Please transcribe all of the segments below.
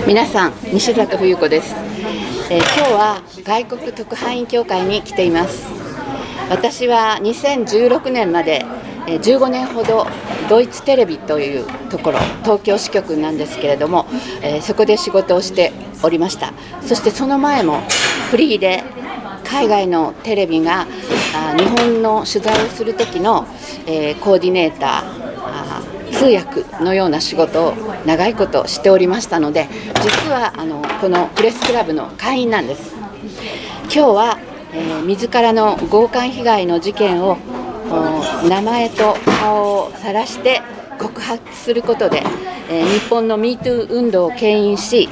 皆さん、Nishisato冬子です。今日は外国特派員協会に来ています。私は2016年まで15年ほどドイツテレビというところ、東京支局なんですけれども、そこで仕事をしておりました。そしてその前もフリーで海外のテレビが日本の取材をする時のコーディネーター、通訳のような仕事を長いことしておりましたので、実はこのプレスクラブの会員なんです。今日は、自らの強姦被害の事件を名前と顔を晒して告発することで、日本の MeToo 運動を牽引し、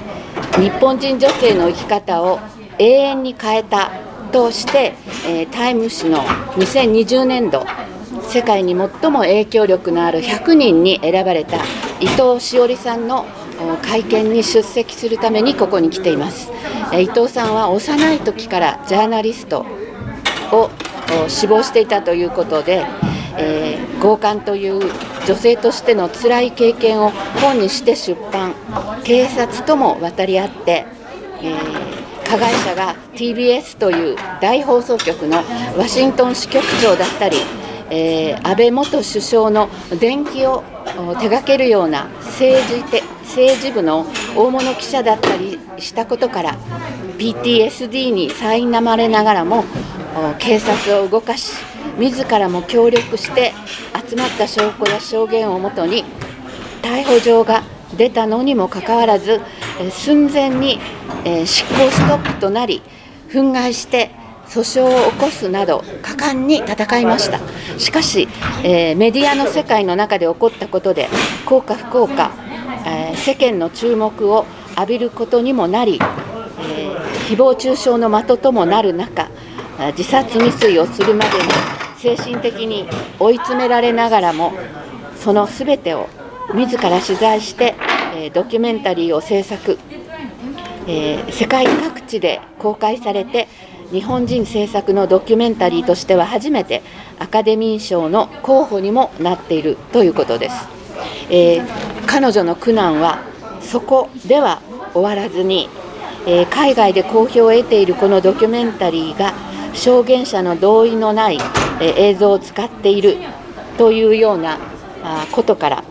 日本人女性の生き方を永遠に変えたとして、タイム誌の2020年度世界に最も影響力のある100人に選ばれた伊藤詩織さんの会見に出席するためにここに来ています。伊藤さんは幼い時からジャーナリストを志望していたということで、強姦という女性としての辛い経験を本にして出版、警察とも渡り合って、加害者が TBS という大放送局のワシントン支局長だったり、安倍元首相の伝記を手掛けるような政治部の大物記者だったりしたことから PTSD に苛まれながらも警察を動かし、自らも協力して集まった証拠や証言をもとに逮捕状が出たのにもかかわらず、寸前に執行ストップとなり、憤慨して訴訟を起こすなど果敢に戦いました。しかし、メディアの世界の中で起こったことで幸か不幸か、世間の注目を浴びることにもなり、誹謗中傷の的ともなる中、自殺未遂をするまでに精神的に追い詰められながらも、そのすべてを自ら取材してドキュメンタリーを制作、世界各地で公開されて、日本人制作のドキュメンタリーとしては初めてアカデミー賞の候補にもなっているということです。彼女の苦難はそこでは終わらずに、海外で好評を得ているこのドキュメンタリーが証言者の同意のない映像を使っているというようなことから、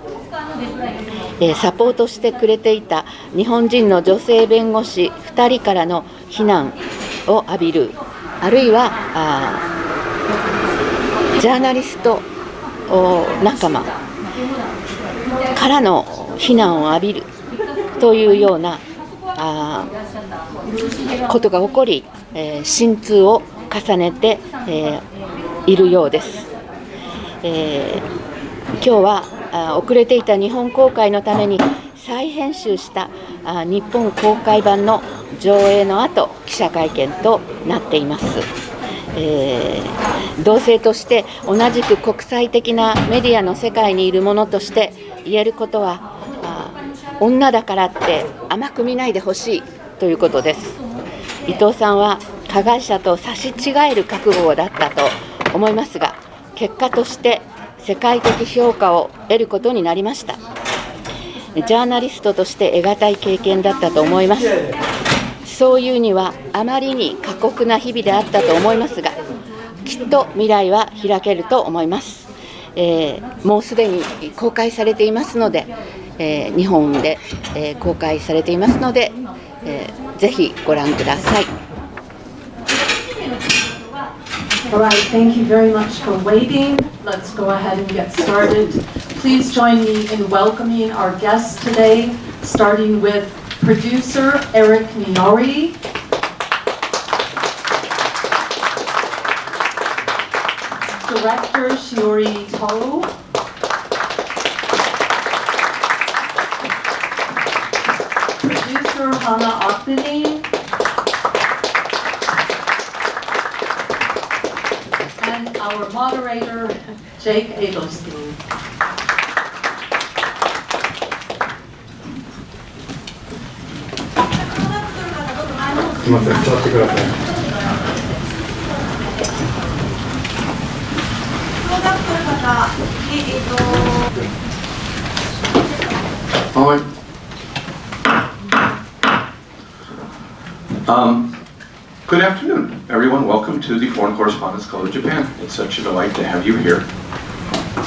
サポートしてくれていた日本人の女性弁護士2人からの非難を浴びる、あるいはジャーナリスト仲間からの非難を浴びるというようなことが起こり、心痛を重ねて、いるようです。今日は遅れていた日本公開のために再編集した日本公開版の上映の後、記者会見となっています。同性として同じく国際的なメディアの世界にいるものとして言えることは、女だからって甘く見ないでほしいということです。伊藤さんは加害者と差し違える覚悟だったと思いますが、結果として世界的評価を得ることになりました。ジャーナリストとして得難い経験だったと思います。そういうにはあまりに過酷な日々であったと思いますが、きっと未来は開けると思います。もうすでに公開されていますので、日本で、公開されていますので、ぜひご覧ください。All right, thank you very much for waiting. Let's go ahead and get started. Please join me in welcoming our guests today, starting with producer Eric Nyari, director Shiori, producer Hanna Aqvilin, and our moderator Jake Adelstein. すみません、座ってください。All right. Good afternoon, everyone. Welcome to the Foreign Correspondence Club of Japan. It's such a delight to have you here.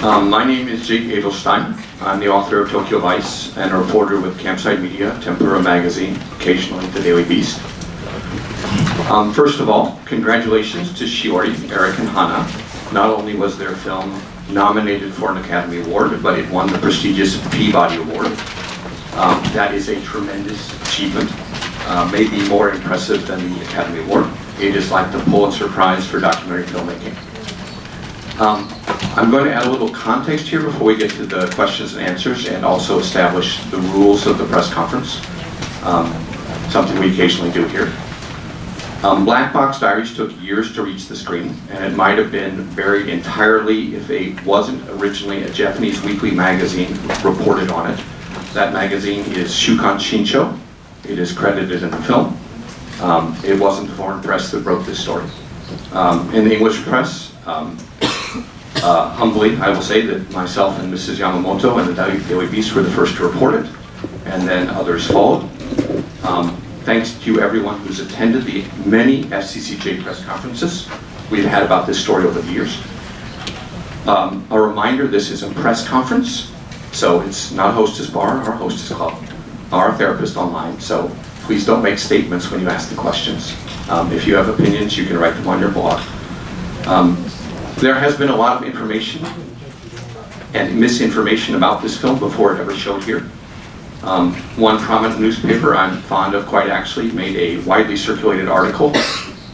My name is Jake Edelstein. I'm the author of Tokyo Vice and a reporter with Campsite Media, Tempura Magazine, occasionally The Daily Beast. First of all, congratulations to Shiori, Eric, and Hanna. Not only was their film nominated for an Academy Award, but it won the prestigious Peabody Award. That is a tremendous achievement. Maybe more impressive than the Academy Award. It is like the Pulitzer Prize for documentary filmmaking. I'm going to add a little context here before we get to the questions and answers, and also establish the rules of the press conference, something we occasionally do here. Black Box Diaries took years to reach the screen, and it might have been buried entirely if it wasn't originally a Japanese weekly magazine reported on it. That magazine is Shukan Shinsho. It is credited in the film. It wasn't the foreign press that wrote this story. In the English press, humbly, I will say that myself and Mrs. Yamamoto and the Daily Beast were the first to report it, and then others followed. Thanks to everyone who's attended the many FCCJ press conferences we've had about this story over the years. A reminder, this is a press conference, so it's not hostess bar or hostess club. Our therapist online, so please don't make statements when you ask the questions. If you have opinions, you can write them on your blog. There has been a lot of information and misinformation about this film before it ever showed here. One prominent newspaper I'm fond of, quite actually, made a widely circulated article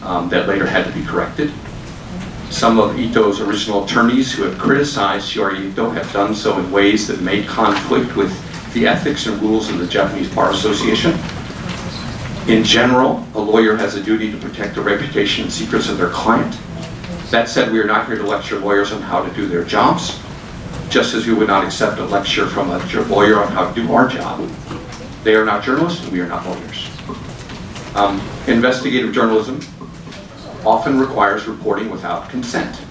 that later had to be corrected. Some of Ito's original attorneys who have criticized Shiori Ito have done so in ways that may conflict with the ethics and rules of the Japanese Bar Association. In general, a lawyer has a duty to protect the reputation and secrets of their client. That said, we are not here to lecture lawyers on how to do their jobs, just as we would not accept a lecture from a lawyer on how to do our job. They are not journalists, and we are not lawyers. Investigative journalism often requires reporting without consent.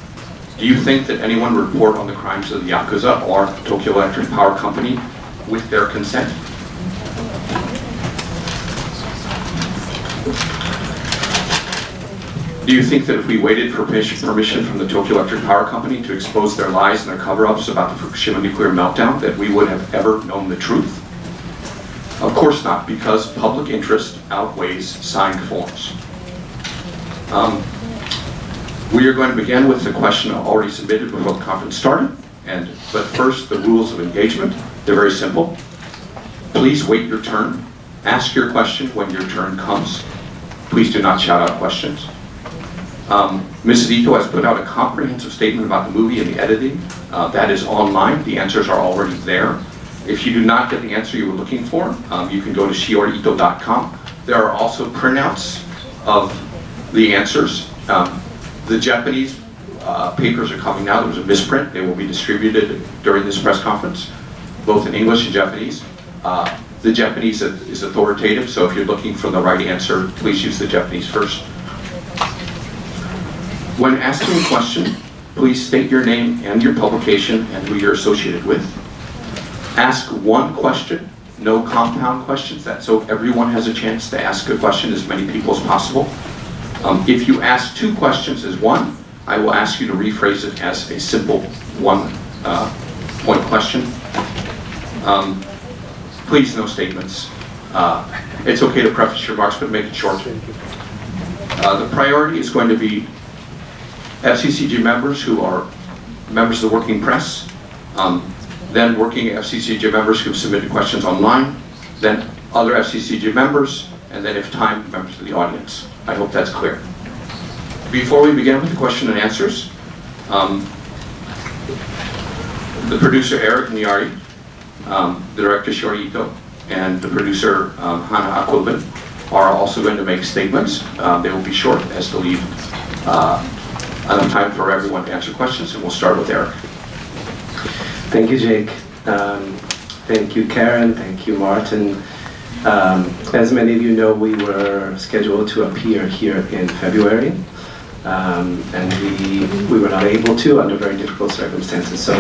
Do you think that anyone would report on the crimes of the Yakuza or Tokyo Electric Power Company with their consent? Do you think that if we waited for permission from the Tokyo Electric Power Company to expose their lies and their cover-ups about the Fukushima nuclear meltdown, that we would have ever known the truth? Of course not, because public interest outweighs signed forms. We are going to begin with the question already submitted before the conference started. But first, the rules of engagement. They're very simple. Please wait your turn. Ask your question when your turn comes. Please do not shout out questions. Mrs. Ito has put out a comprehensive statement about the movie and the editing. That is online. The answers are already there. If you do not get the answer you were looking for, you can go to shioriito.com. There are also printouts of the answers. The Japanese papers are coming now. There was a misprint. They will be distributed during this press conference, both in English and Japanese. The Japanese is authoritative, so if you're looking for the right answer, please use the Japanese first. When asking a question, please state your name and your publication and who you're associated with. Ask one question, no compound questions, that's so everyone has a chance to ask a question, as many people as possible. If you ask two questions as one, I will ask you to rephrase it as a simple one-point question. Please, no statements. It's okay to preface your remarks, but make it short. The priority is going to be FCCJ members who are members of the working press, then working FCCJ members who have submitted questions online, then other FCCJ members, and then if time, members of the audience. I hope that's clear. Before we begin with the question and answers, the producer Eric Nyari, the director Shiori Ito, and the producer Hanna Aqvilin are also going to make statements. They will be short as to leave enough time for everyone to answer questions, and we'll start with Eric. Thank you, Jake. Thank you, Karen. Thank you, Martin. As many of you know, we were scheduled to appear here in February. and we were not able to under very difficult circumstances. So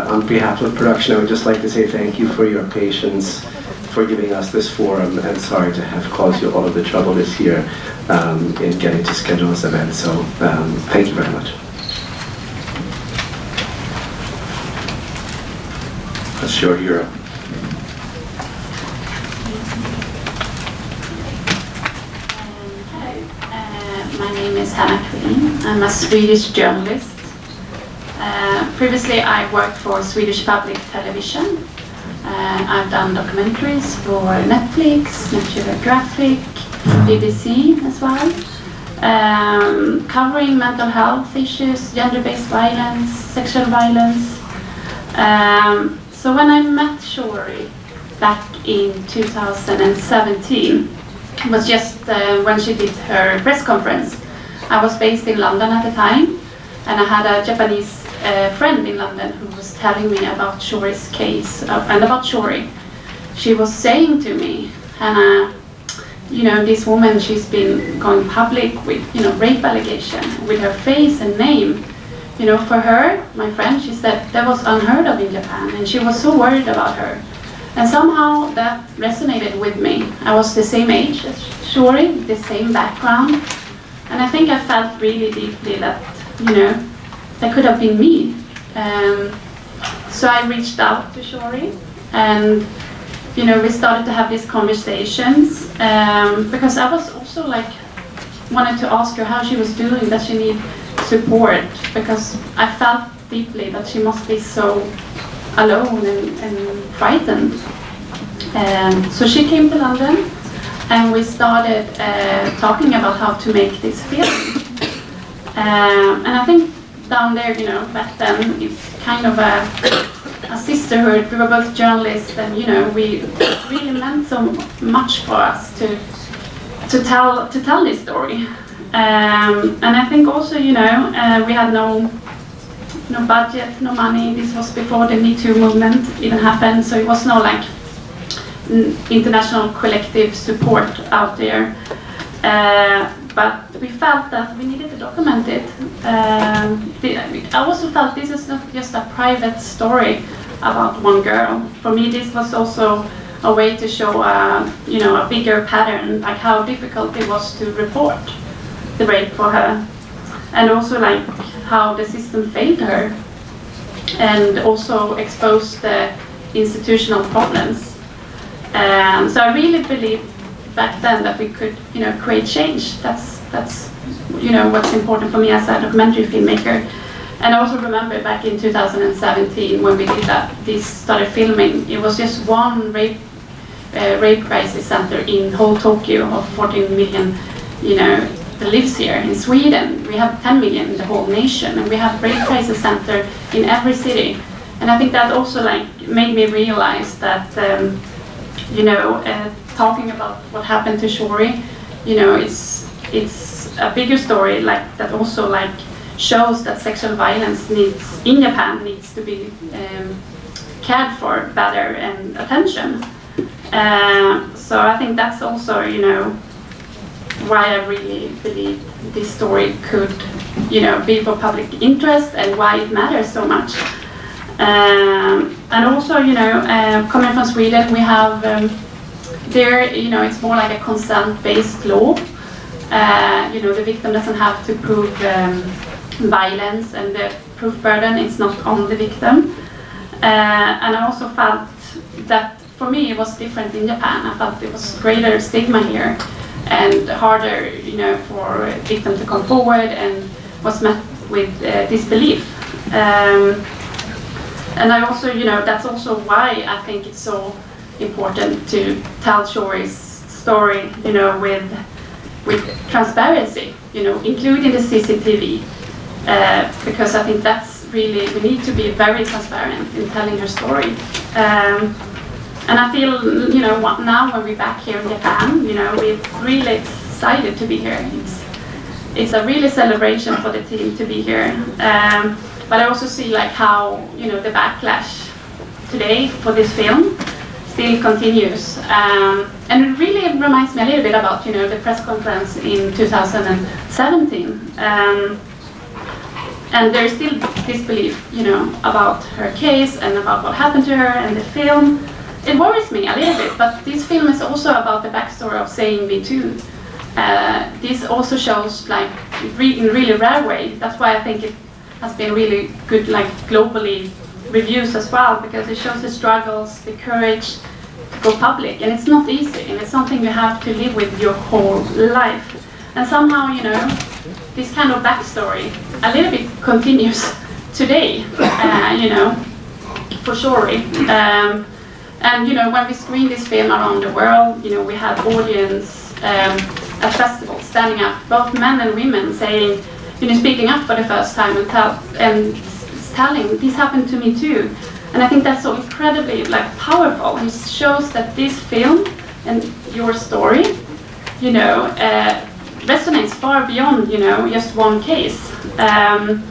on behalf of production, I would just like to say thank you for your patience, for giving us this forum, and sorry to have caused you all of the trouble this year in getting to schedule this event. So thank you very much. Shiori, you're up. My name is Hanna Aqvilin. I'm a Swedish journalist. Previously, I worked for Swedish public television. I've done documentaries for Netflix, National Geographic, BBC as well, covering mental health issues, gender-based violence, sexual violence. So when I met Shiori back in 2017, it was just when she did her press conference. I was based in London at the time, and I had a Japanese friend in London who was telling me about Shiori's case and about Shiori. She was saying to me, Hanna, you know, this woman, she's been going public with, you know, rape allegation with her face and name. You know, for her, my friend, she said that was unheard of in Japan, and she was so worried about her. And somehow that resonated with me. I was the same age as Shiori, the same background. And I think I felt really deeply that, you know, that could have been me. So I reached out to Shiori, and, you know, we started to have these conversations, because I was also like, wanted to ask her how she was doing, that she need support, because I felt deeply that she must be so alone and frightened. So she came to London, and we started talking about how to make this film. And I think down there, you know, back then, it's kind of a sisterhood. We were both journalists, and, you know, it really meant so much for us to tell this story. And I think also, you know, we had no budget, no money. This was before the Me Too movement even happened, so it was no like international collective support out there. But we felt that we needed to document it. I also felt this is not just a private story about one girl. For me, this was also a way to show you know, a bigger pattern, like how difficult it was to report the rape for her, and also like how the system failed her, and also exposed the institutional problems. So I really believed back then that we could, you know, create change. That's you know, what's important for me as a documentary filmmaker. And I also remember back in 2017 when we did this started filming, it was just one rape crisis center in whole Tokyo of 14 million, you know, that lives here. In Sweden, we have 10 million in the whole nation, and we have rape crisis center in every city. And I think that also like made me realize that, you know, talking about what happened to Shiori, you know, it's a bigger story like that also like shows that sexual violence in Japan needs to be cared for better and attention. So I think that's also, you know, why I really believe this story could, you know, be for public interest, and why it matters so much. And also, you know, coming from Sweden, we have there, you know, it's more like a consent-based law. You know, the victim doesn't have to prove violence, and the proof burden is not on the victim. And I also felt that for me it was different in Japan. I felt it was greater stigma here, and harder, you know, for a victim to come forward, and was met with disbelief. And I also, you know, that's also why I think it's so important to tell Shiori's story, you know, with transparency, you know, including the CCTV, because I think that's really, we need to be very transparent in telling her story. And I feel, you know, now when we're back here in Japan, you know, we're really excited to be here. It's a really celebration for the team to be here. But I also see like how, you know, the backlash today for this film still continues. And it really reminds me a little bit about, you know, the press conference in 2017. And there's still disbelief, you know, about her case and about what happened to her and the film. It worries me a little bit, but this film is also about the backstory of saying Me Too. This also shows, like, in really rare way. That's why I think it has been really good, like, globally reviews as well, because it shows the struggles, the courage to go public, and it's not easy, and it's something you have to live with your whole life. And somehow, you know, this kind of backstory a little bit continues today, you know, for Shiori. And you know, when we screen this film around the world, you know, we have audience at festivals standing up, both men and women, saying, you know, speaking up for the first time and telling, this happened to me too. And I think that's so incredibly, like, powerful. And it shows that this film and your story, you know, resonates far beyond, you know, just one case. And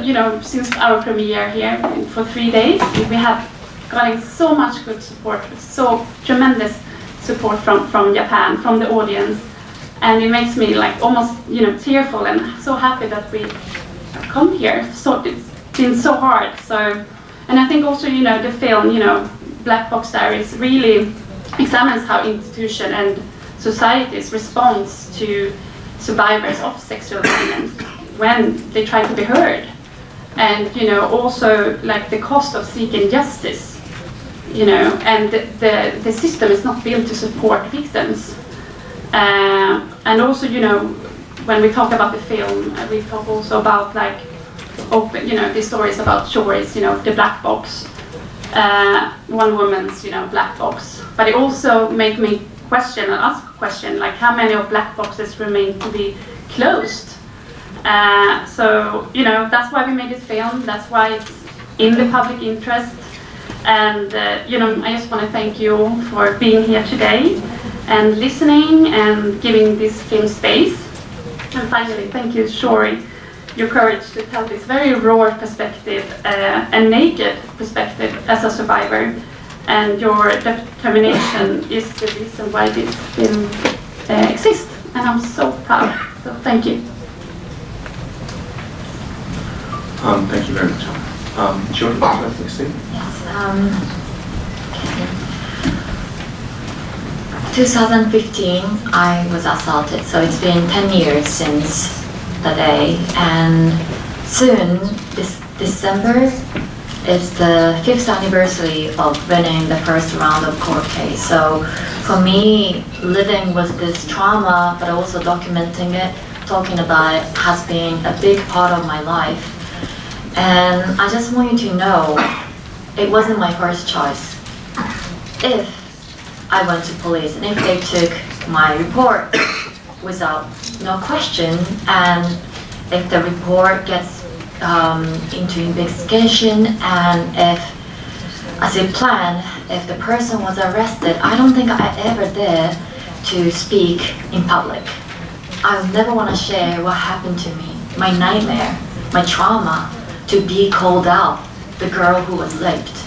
you know, since our premiere here for 3 days, we have gotten so much good support, so tremendous support from Japan, from the audience, and it makes me, like, almost, you know, tearful and so happy that we come here. So it's been so hard. So, and I think also, you know, the film, you know, Box Diaries, really examines how institution and society's response to survivors of sexual violence when they try to be heard, and you know, also, like, the cost of seeking justice, you know, and the system is not built to support victims. And also, you know, when we talk about the film, we talk also about, like, open, you know, the stories about Shiori's, you know, the black box, one woman's, you know, black box. But it also made me question and ask a question, like, how many of black boxes remain to be closed? So, you know, that's why we made this film. That's why it's in the public interest. And, you know, I just want to thank you all for being here today and listening and giving this film space. And finally, thank you, Shiori, your courage to tell this very raw perspective, and naked perspective as a survivor. And your determination is the reason why this film exists. And I'm so proud. So thank you. Thank you very much. Shiori, would you like to say? Yes. 2015, I was assaulted, so it's been 10 years since the day, and soon, this December, it's the 5th anniversary of winning the first round of court case. So for me, living with this trauma, but also documenting it, talking about it, has been a big part of my life. And I just want you to know, it wasn't my first choice. If I went to police and if they took my report without no question, and if the report gets into investigation, and if, as a plan, if the person was arrested, I don't think I ever dare to speak in public. I would never want to share what happened to me, my nightmare, my trauma, to be called out, the girl who was raped.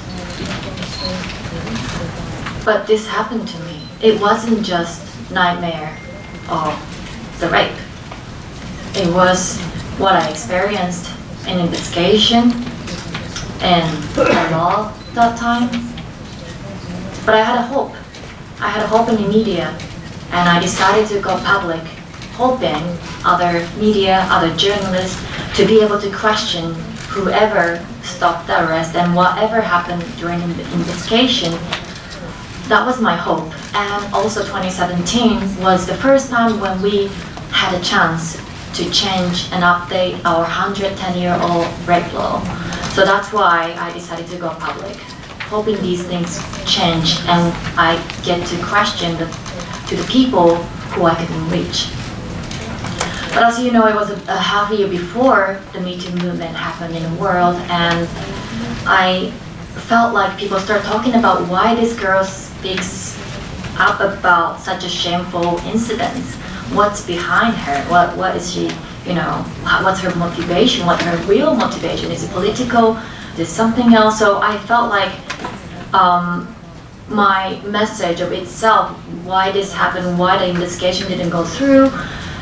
But this happened to me. It wasn't just nightmare of the rape. It was what I experienced in investigation and the law that time. But I had a hope. I had a hope in the media, and I decided to go public, hoping other media, other journalists to be able to question whoever stopped the arrest and whatever happened during the investigation. That was my hope. And also 2017 was the first time when we had a chance to change and update our 110-year-old rape law. So that's why I decided to go public, hoping these things change and I get to question to the people who I couldn't reach. But as you know, it was a half a year before the Me Too movement happened in the world, and I felt like people start talking about why this girl speaks up about such a shameful incident. What's behind her? What is she, you know, what's her motivation? What her real motivation? Is it political? Is it something else? So I felt like my message of itself, why this happened, why the investigation didn't go through,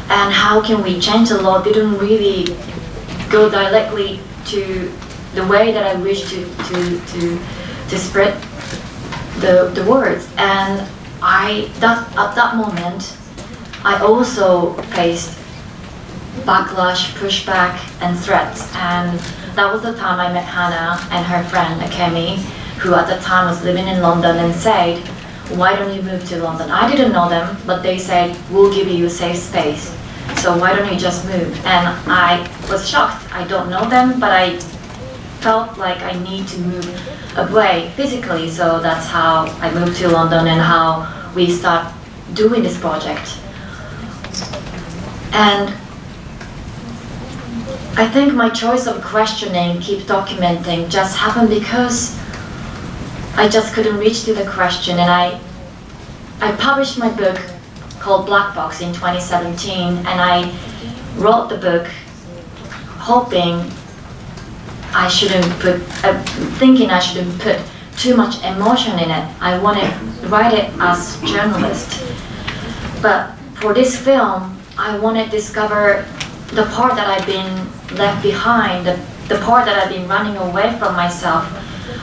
and how can we change the law, didn't really go directly to the way that I wish to spread the words. And at that moment, I also faced backlash, pushback, and threats. And that was the time I met Hanna and her friend Akemi, who at the time was living in London, and said, why don't you move to London? I didn't know them, but they said, we'll give you a safe space. So why don't you just move? And I was shocked. I don't know them, but I felt like I need to move away physically. So that's how I moved to London and how we start doing this project. And I think my choice of questioning, keep documenting, just happened because I just couldn't reach to the question. And I published my book called Black Box in 2017, and I wrote the book hoping I shouldn't thinking I shouldn't put too much emotion in it. I wanted to write it as a journalist. But for this film, I wanted to discover the part that I've been left behind, the part that I've been running away from myself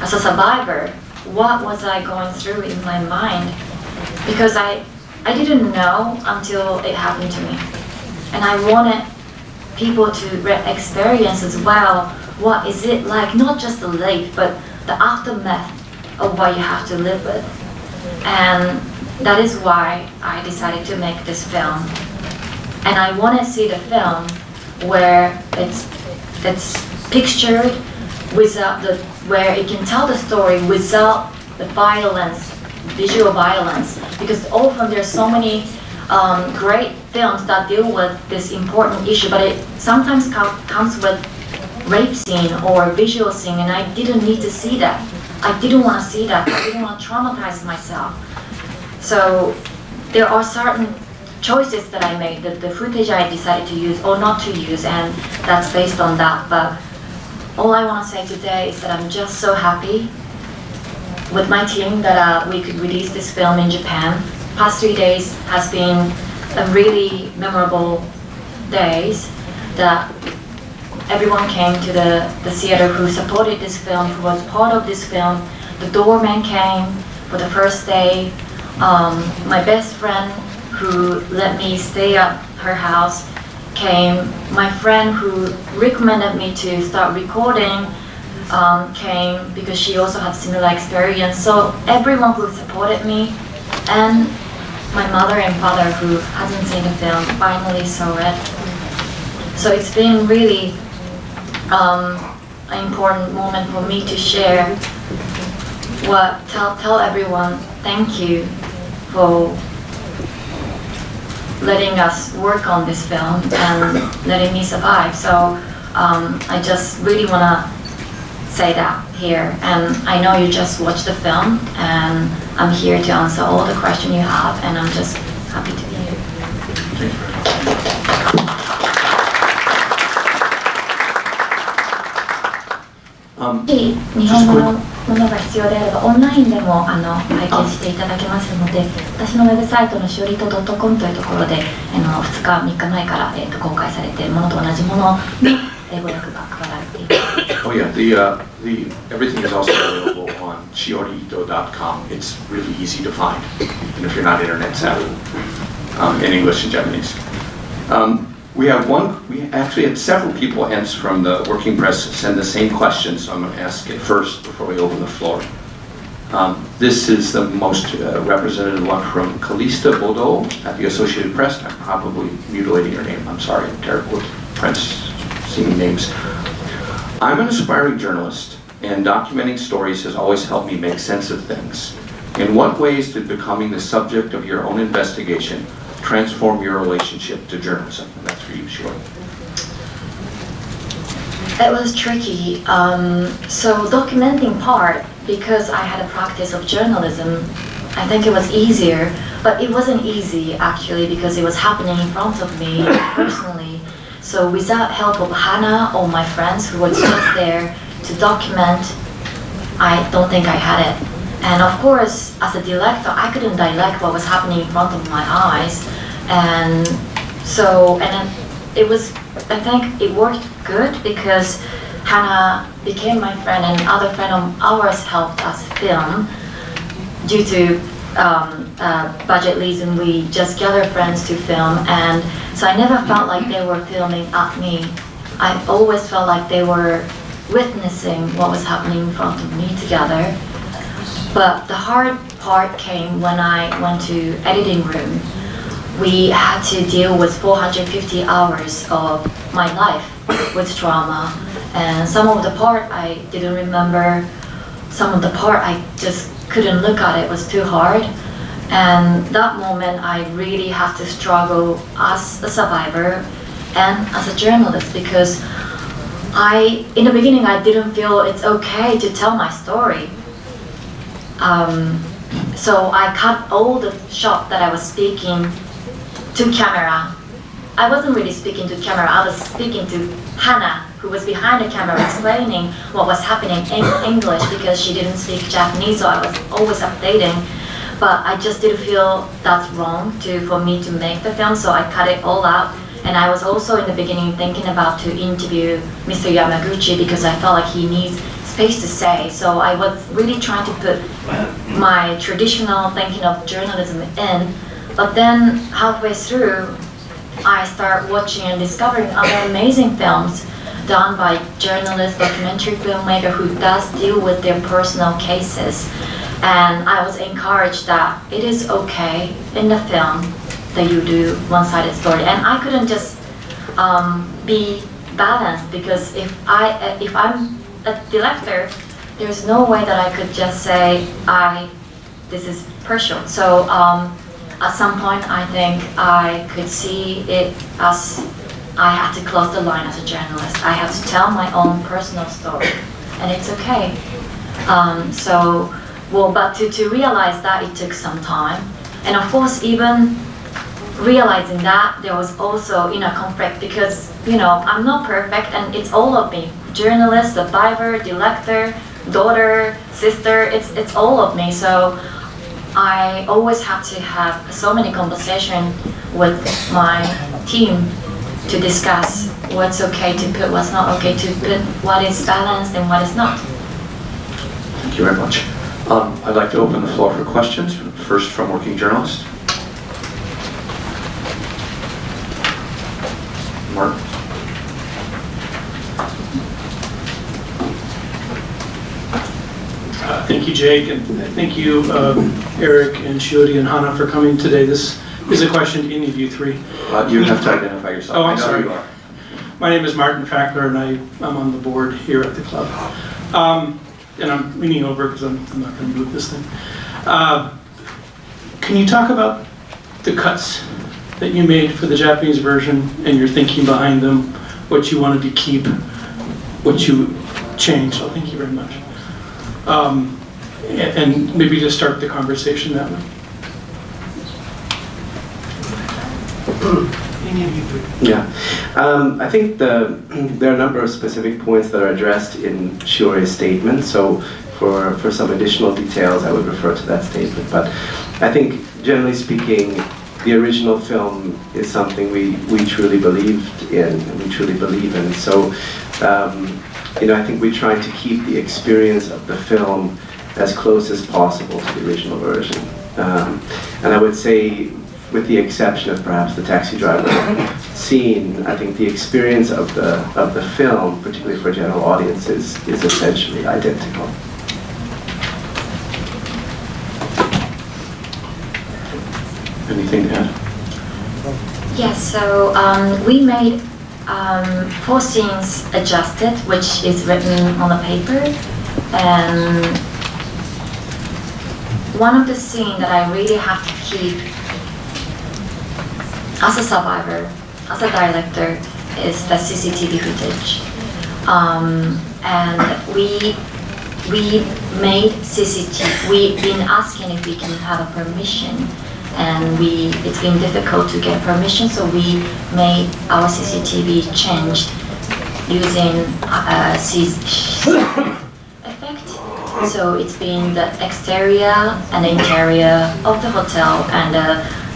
as a survivor. What was I going through in my mind? Because I didn't know until it happened to me. And I wanted people to experience as well, what is it like, not just the life, but the aftermath of what you have to live with. And that is why I decided to make this film. And I want to see the film where it's pictured without where it can tell the story without the violence, visual violence, because often there's so many great films that deal with this important issue, but it sometimes comes with rape scene or visual scene, and I didn't need to see that. I didn't want to see that. I didn't want to traumatize myself. So there are certain choices that I made, the footage I decided to use or not to use, and that's based on that. But all I want to say today is that I'm just so happy with my team that we could release this film in Japan. Past 3 days has been a really memorable days that everyone came to the theater who supported this film, who was part of this film. The doorman came for the first day. My best friend who let me stay at her house came. My friend who recommended me to start recording came because she also had similar experience. So everyone who supported me, and my mother and father who hasn't seen the film finally saw it. So it's been really an important moment for me to share tell everyone thank you for letting us work on this film and letting me survive. So I just really want to say that here, and I know you just watched the film, and I'm here to answer all the questions you have, and I'm just happy to be here.日本語のものが必要であればオンラインでも拝見していただけますので、私のウェブサイトのしおりと.com というところで2日3日前から公開されているものと同じものの英語訳が配られています。Oh yeah, everything is also available on shiori.com. It's really easy to find, even if you're not internet savvy, in English and Japanese. We actually had several people from the working press send the same question, so I'm going to ask it first before we open the floor. This is the most representative one from Kalista Bodo at the Associated Press. I'm probably mutilating her name. I'm sorry, I'm terrible with pronouncing names. I'm an aspiring journalist, and documenting stories has always helped me make sense of things. In what ways did becoming the subject of your own investigation transform your relationship to journalism? And that's for you, Shiori. It was tricky. So documenting part, because I had a practice of journalism, I think it was easier, but it wasn't easy actually because it was happening in front of me personally. So without help of Hanna or my friends who were just there to document, I don't think I had it. And of course, as a director, I couldn't direct what was happening in front of my eyes. And so, and then it was, I think it worked good because Hanna became my friend and other friend of ours helped us film. Due to budget reason, we just gathered friends to film, and so I never felt like they were filming at me. I always felt like they were witnessing what was happening in front of me together. But the hard part came when I went to editing room. We had to deal with 450 hours of my life with trauma, and some of the part I didn't remember, some of the part I just couldn't look at, it was too hard. And that moment I really had to struggle as a survivor and as a journalist, because in the beginning I didn't feel it's okay to tell my story. So I cut all the shots that I was speaking to camera. I wasn't really speaking to camera, I was speaking to Hanna, who was behind the camera explaining what was happening in English because she didn't speak Japanese, so I was always updating. But I just didn't feel that's wrong for me to make the film, so I cut it all out. And I was also in the beginning thinking about to interview Mr. Yamaguchi because I felt like he needs space to say. So I was really trying to put my traditional thinking of journalism in. But then halfway through, I started watching and discovering other amazing films done by journalists, documentary filmmaker who does deal with their personal cases. And I was encouraged that it is okay in the film that you do one-sided story. And I couldn't just be balanced, because if I'm a director, there's no way that I could just say, this is partial. So at some point I think I could see it as I had to close the line as a journalist. I have to tell my own personal story, and it's okay. But to realize that, it took some time. And of course, even realizing that, there was also inner conflict because, I'm not perfect and it's all of me. Journalist, survivor, director, daughter, sister, it's all of me. So I always have to have so many conversations with my team to discuss what's okay to put, what's not okay to put, what is balanced and what is not. Thank you very much. I'd like to open the floor for questions, first from working journalists. Mark. Thank you, Jake, and thank you, Eric and Shiori and Hanna, for coming today. This is a question to any of you three. You have to identify yourself. Oh, I'm sorry. You are. My name is Martin Fackler, and I'm on the board here at the club. And I'm leaning over because I'm not going to move this thing. Can you talk about the cuts that you made for the Japanese version and your thinking behind them, what you wanted to keep, what you changed? So thank you very much. And maybe just start the conversation that way. Yeah, I think there are a number of specific points that are addressed in Shiori's statement, so for some additional details I would refer to that statement. But I think, generally speaking, the original film is something we truly believed in, and we truly believe in. So, I think we tried to keep the experience of the film as close as possible to the original version. And I would say, with the exception of perhaps the taxi driver scene, I think the experience of the film, particularly for general audiences, is essentially identical. Anything to add? Yes, so we made 4 scenes adjusted, which is written on the paper, and one of the scenes that I really have to keep as a survivor, as a director, is the CCTV footage. And we made CCTV, we've been asking if we can have a permission, and it's been difficult to get permission, so we made our CCTV changed using effect. So it's been the exterior and the interior of the hotel, and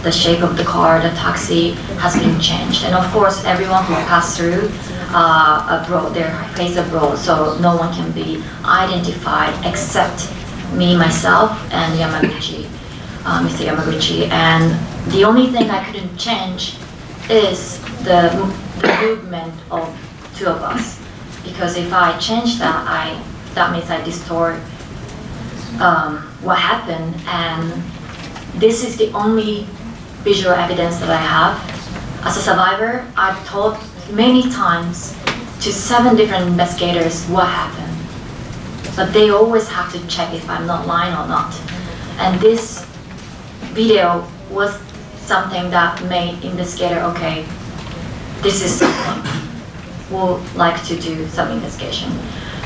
the shape of the car, the taxi has been changed. And of course, everyone who passed through abroad, their face abroad, so no one can be identified except me, myself, and Yamaguchi, Mr. Yamaguchi. And the only thing I couldn't change is the movement of two of us, because if I change that, that means I distort what happened, and this is the only visual evidence that I have. As a survivor, I've told many times to 7 different investigators what happened, but they always have to check if I'm not lying or not. And this video was something that made investigator, okay, this is something we'll like to do some investigation.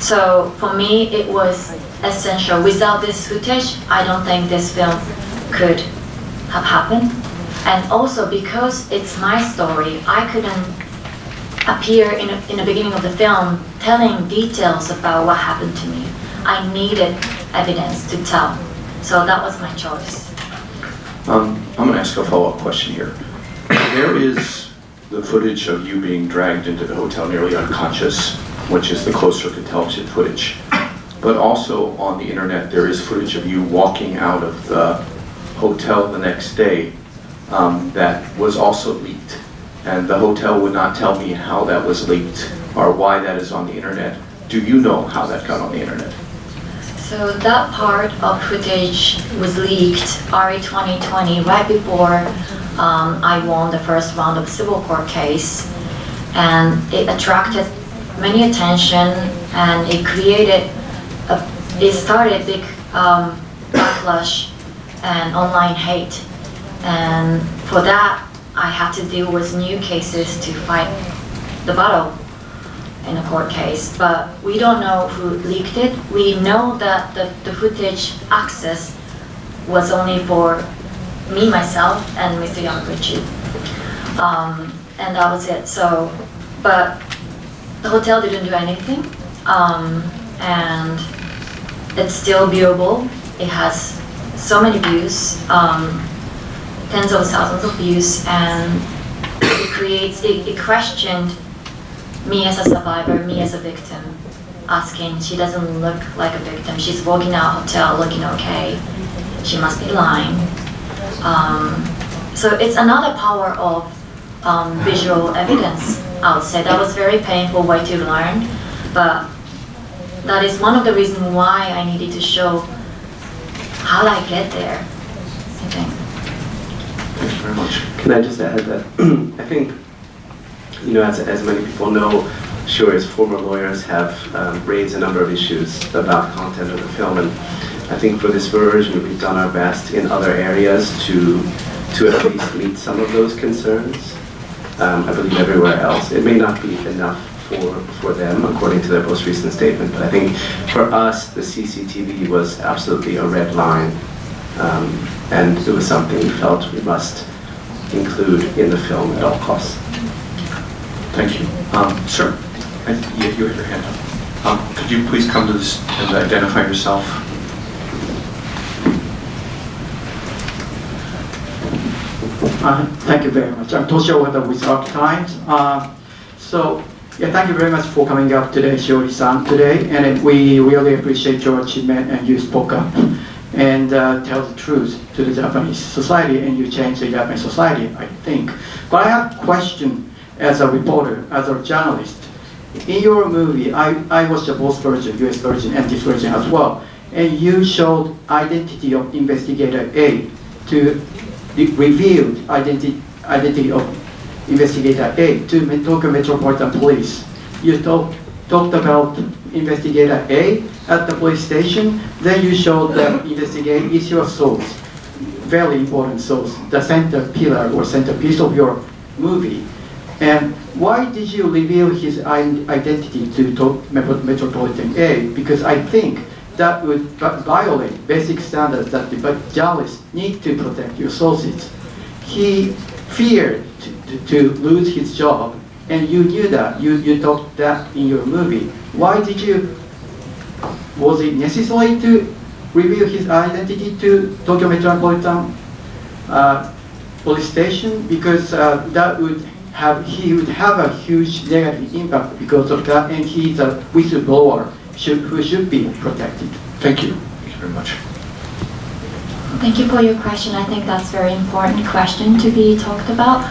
So for me, it was essential. Without this footage, I don't think this film could have happened. And also because it's my story, I couldn't appear in the beginning of the film telling details about what happened to me. I needed evidence to tell. So that was my choice. I'm going to ask a follow-up question here. There is the footage of you being dragged into the hotel nearly unconscious, which is the closed-circuit television footage. But also on the internet, there is footage of you walking out of the hotel the next day that was also leaked. And the hotel would not tell me how that was leaked or why that is on the internet. Do you know how that got on the internet? So that part of footage was leaked early 2020, right before I won the first round of civil court case. And it attracted many attention, and it created, it started big backlash and online hate. And for that, I had to deal with new cases to fight the battle in a court case. But we don't know who leaked it. We know that the footage access was only for me, myself, and Mr. Yamaguchi. And that was it. So, but the hotel didn't do anything. And it's still viewable. It has so many views. Tens of thousands of views, and it questioned me as a survivor, me as a victim, asking, she doesn't look like a victim, she's walking out of the hotel looking okay, she must be lying. So it's another power of visual evidence, I would say. That was a very painful way to learn, but that is one of the reasons why I needed to show how I get there, I think. Thank you very much. Can I just add that I think, you know, as many people know, Shiori's former lawyers have raised a number of issues about content of the film, and I think for this version we've done our best in other areas to at least meet some of those concerns. I believe everywhere else it may not be enough for them according to their most recent statement, but I think for us the CCTV was absolutely a red line. And it was something we felt we must include in the film at all costs. Thank you. Sir, you have your hand up. Could you please come to this and identify yourself? Thank you very much. I'm Toshio Wada with Arc Times. Thank you very much for coming up today, Shiori-san, today. And we really appreciate your achievement, and you spoke up and tell the truth to the Japanese society, and you change the Japanese society, I think. But I have a question as a reporter, as a journalist. In your movie, I watched both versions, US version and this version as well, and you showed identity of investigator A to reveal identity of investigator A to Tokyo Metropolitan Police. You talked about investigator A at the police station, then you showed that investigator is your source, very important source, the center pillar or centerpiece of your movie. And why did you reveal his identity to Metropolitan A? Because I think that would violate basic standards that the journalists need to protect your sources. He feared to lose his job, and you knew that. You talked that in your movie. Why was it necessary to reveal his identity to Tokyo Metropolitan Police Station? Because he would have a huge negative impact because of that, and he's a whistleblower who should be protected. Thank you. Thank you very much. Thank you for your question. I think that's a very important question to be talked about.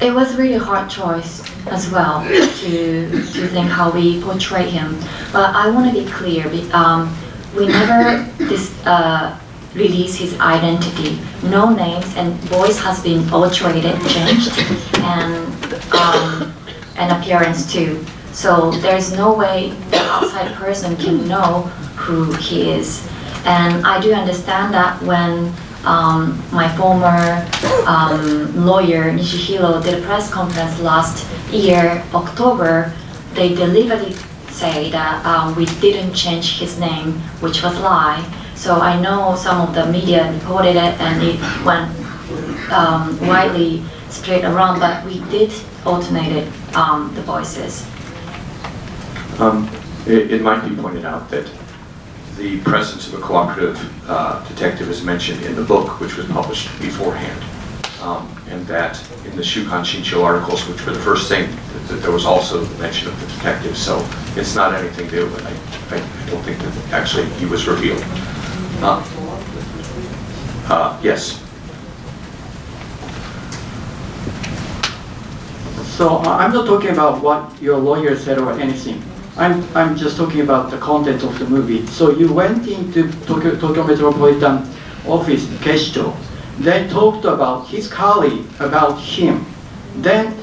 It was really hard choice as well to think how we portray him. But I want to be clear. We never release his identity. No names, and voice has been alterated, changed, and appearance too. So there's no way the outside person can know who he is. And I do understand that when my former lawyer Nishihiro did a press conference last year, October, they deliberately say that we didn't change his name, which was lie. So I know some of the media reported it and it went widely spread around, but we did alternate the voices. It might be pointed out that the presence of a cooperative detective is mentioned in the book, which was published beforehand, and that in the Shukan Shincho articles, which were the first thing, that there was also the mention of the detective. So it's not anything new, and I don't think that actually he was revealed. Yes. So I'm not talking about what your lawyer said or anything. I'm just talking about the content of the movie. So you went into Tokyo Metropolitan Office, Keshicho, then talked about his colleague, about him. Then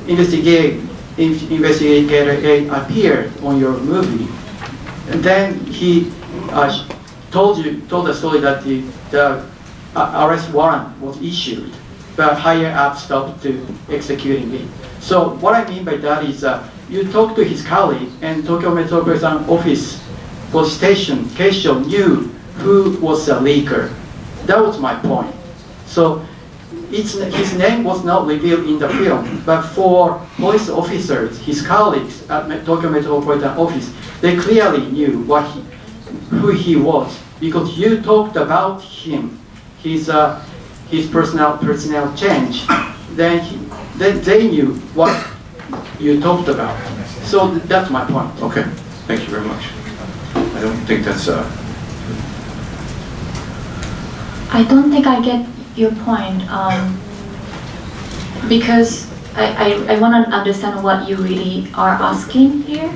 investigator A appeared on your movie. And then he told the story that the arrest warrant was issued, but higher up stopped to executing it. So what I mean by that is you talked to his colleague, and Tokyo Metropolitan Office Police Station, Kesho, knew who was the leaker. That was my point. So his name was not revealed in the film, but for police officers, his colleagues at Tokyo Metropolitan Office, they clearly knew who he was, because you talked about him, his personal change. Then they knew what you talked about. So that's my point. Okay, thank you very much. I don't think that's I don't think I get your point, because I want to understand what you really are asking here.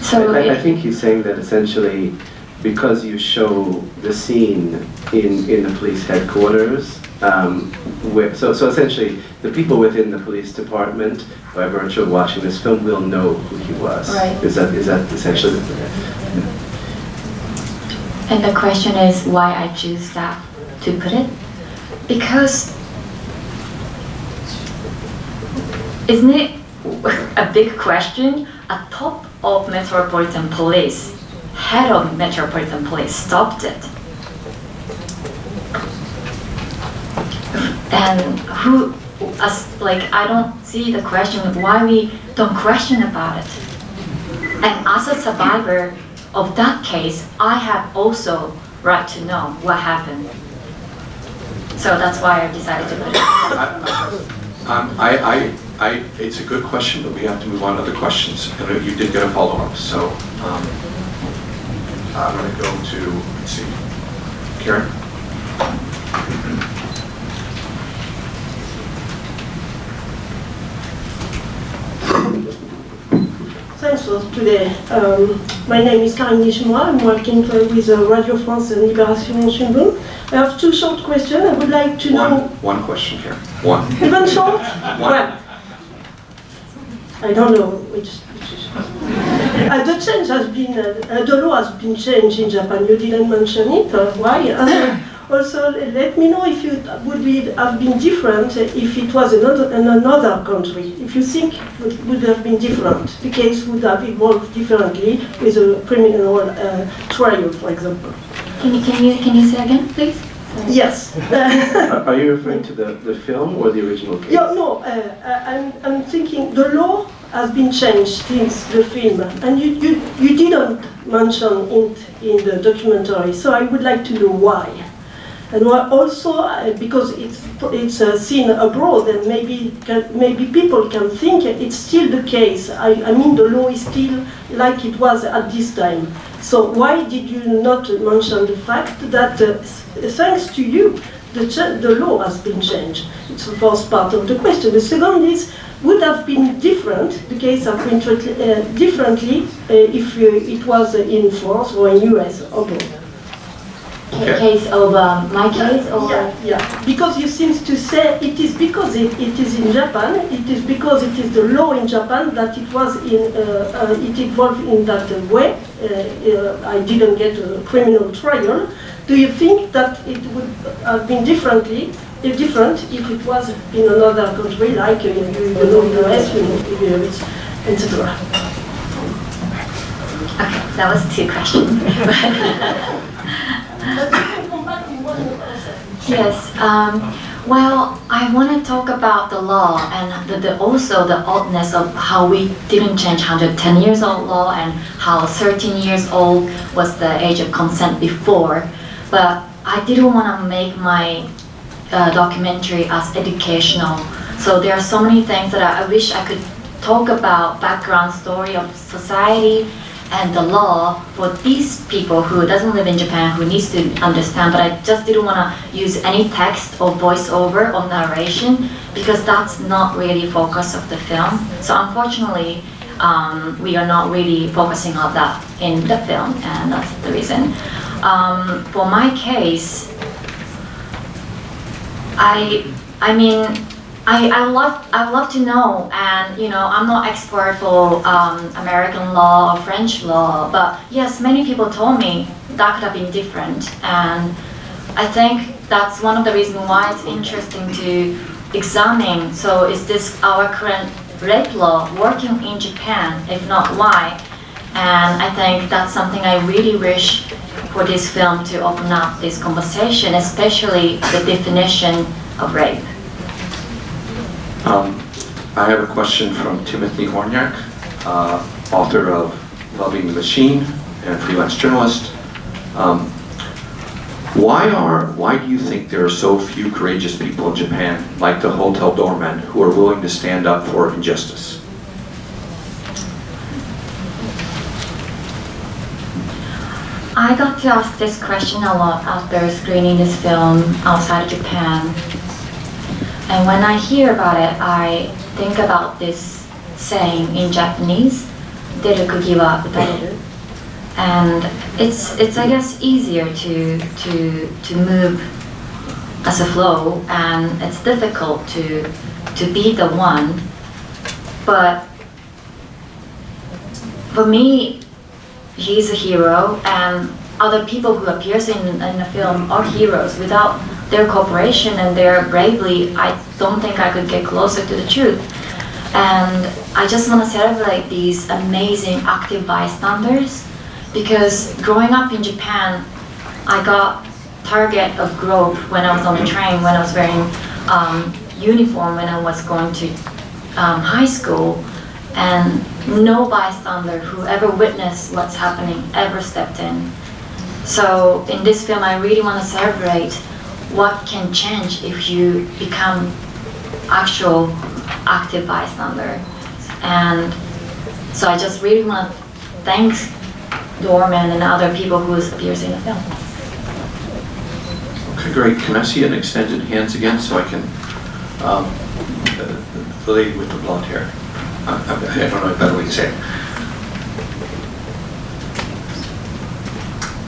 So I think he's saying that essentially, because you show the scene in the police headquarters, so essentially the people within the police department, by virtue of watching this film, will know who he was. Right. Is that essentially? And the question is why I choose that to put it? Because isn't it a big question? A top of Metropolitan Police, head of Metropolitan Police stopped it. And I don't see the question why we don't question about it. And as a survivor of that case, I have also right to know what happened. So that's why I decided to put it. It's a good question, but we have to move on to other questions. And you did get a follow-up, so I'm going to go to, let's see, Karen. Thanks for today. My name is Karine Nishimura. I'm working with Radio France and Libération Shimbun. I have two short questions. I would like to know... One question, Karen. One. Even short? One. Well, I don't know which is. The change has been, the law has been changed in Japan. You didn't mention it. Why? Also, let me know if it would have been different if it was in another country. If you think it would have been different, the case would have evolved differently with a criminal trial, for example. Can you say again, please? Yes. Are you referring to the film or the original case? Yeah, no, I'm thinking the law has been changed since the film, and you didn't mention it in the documentary, so I would like to know why. And also because it's seen abroad, and maybe people can think it's still the case. I mean, the law is still like it was at this time. So why did you not mention the fact that thanks to you, the law has been changed? It's the first part of the question. The second is, would have been different, the case have been treated differently if it was in France or in US or abroad. Case over my case, or yeah, because you seem to say it is because it is in Japan. It is because it is the law in Japan that it was in it evolved in that way. I didn't get a criminal trial. Do you think that it would have been different if it was in another country, like US, etc.? Okay, that was 2 questions. Yes. Well, I want to talk about the law and also the oddness of how we didn't change 110 years old law and how 13 years old was the age of consent before. But I didn't want to make my documentary as educational. So there are so many things that I wish I could talk about, background story of society and the law for these people who doesn't live in Japan, who needs to understand, but I just didn't want to use any text or voiceover or narration because that's not really focus of the film. So unfortunately, we are not really focusing on that in the film, and that's the reason. For my case, I love to know, and I'm not expert for American law or French law, but yes, many people told me that could have been different, and I think that's one of the reasons why it's interesting to examine. So is this our current rape law working in Japan? If not, why? And I think that's something I really wish for this film to open up this conversation, especially the definition of rape. I have a question from Timothy Horniak, author of Loving the Machine and freelance journalist. Why do you think there are so few courageous people in Japan, like the hotel doorman, who are willing to stand up for injustice? I got to ask this question a lot after screening this film outside of Japan. And when I hear about it, I think about this saying in Japanese, "Deru kugi wa utareru," and it's I guess easier to move as a flow, and it's difficult to be the one. But for me, he's a hero, and other people who appears in the film are heroes. Without their cooperation and their bravery, I don't think I could get closer to the truth. And I just want to celebrate these amazing active bystanders, because growing up in Japan, I got target of group when I was on the train, when I was wearing uniform when I was going to high school, and no bystander who ever witnessed what's happening ever stepped in. So in this film, I really want to celebrate what can change if you become actual active bystander. And so I just really want to thank Doorman and other people who appears in the film. Okay, great. Can I see an extended hands again so I can, the lady with the blonde hair. I don't know a better way to say it.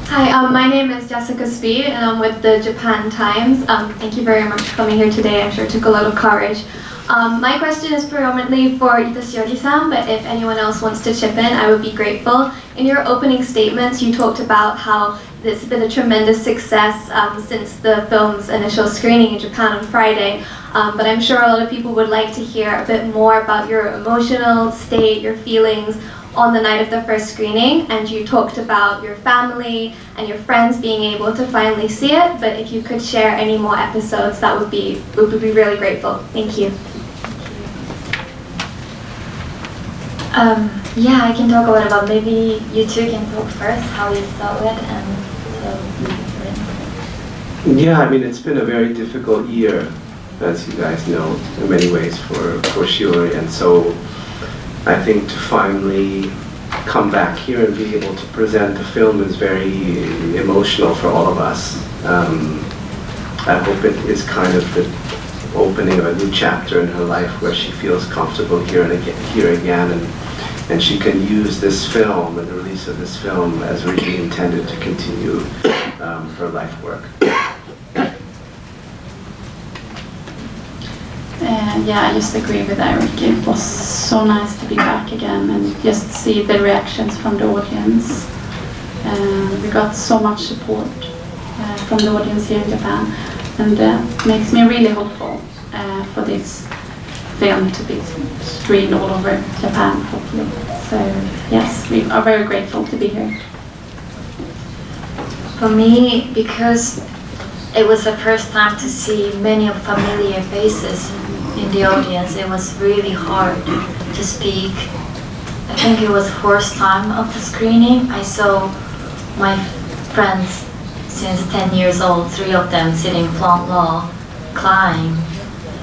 Hi, my name is Jessica Speed, and I'm with the Japan Times. Thank you very much for coming here today. I'm sure it took a lot of courage. My question is predominantly for Shiori-san, but if anyone else wants to chip in, I would be grateful. In your opening statements, you talked about how this has been a tremendous success since the film's initial screening in Japan on Friday. But I'm sure a lot of people would like to hear a bit more about your emotional state, your feelings on the night of the first screening. And you talked about your family and your friends being able to finally see it. But if you could share any more episodes, that would be really grateful. Thank you. Yeah, I can talk a bit about, maybe you two can talk first, how you saw it, and so. Yeah, I mean, it's been a very difficult year, as you guys know, in many ways for Shiori, and so I think to finally come back here and be able to present the film is very emotional for all of us. I hope it is kind of the opening of a new chapter in her life where she feels comfortable here again, and she can use this film and the release of this film as really intended to continue her life work. Yeah, I just agree with Eric. It was so nice to be back again and just see the reactions from the audience. We got so much support from the audience here in Japan, and that makes me really hopeful for this film to be screened all over Japan, hopefully. So yes, we are very grateful to be here. For me, because it was the first time to see many familiar faces in the audience, it was really hard to speak. I think it was first time of the screening. I saw my friends since 10 years old, 3 of them sitting front row, crying.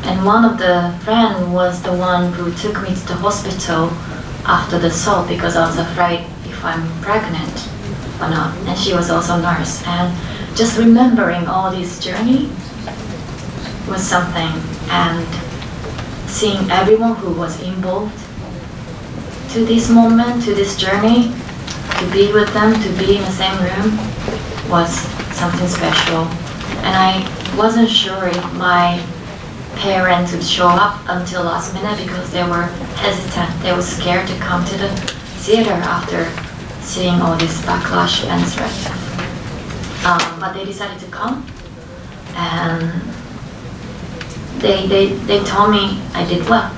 And one of the friends was the one who took me to the hospital after the assault because I was afraid if I'm pregnant or not. And she was also a nurse. And just remembering all this journey was something. And seeing everyone who was involved to this moment, to this journey, to be with them, to be in the same room was something special. And I wasn't sure if my parents would show up until last minute because they were hesitant. They were scared to come to the theater after seeing all this backlash and threat. But they decided to come, and they told me I did well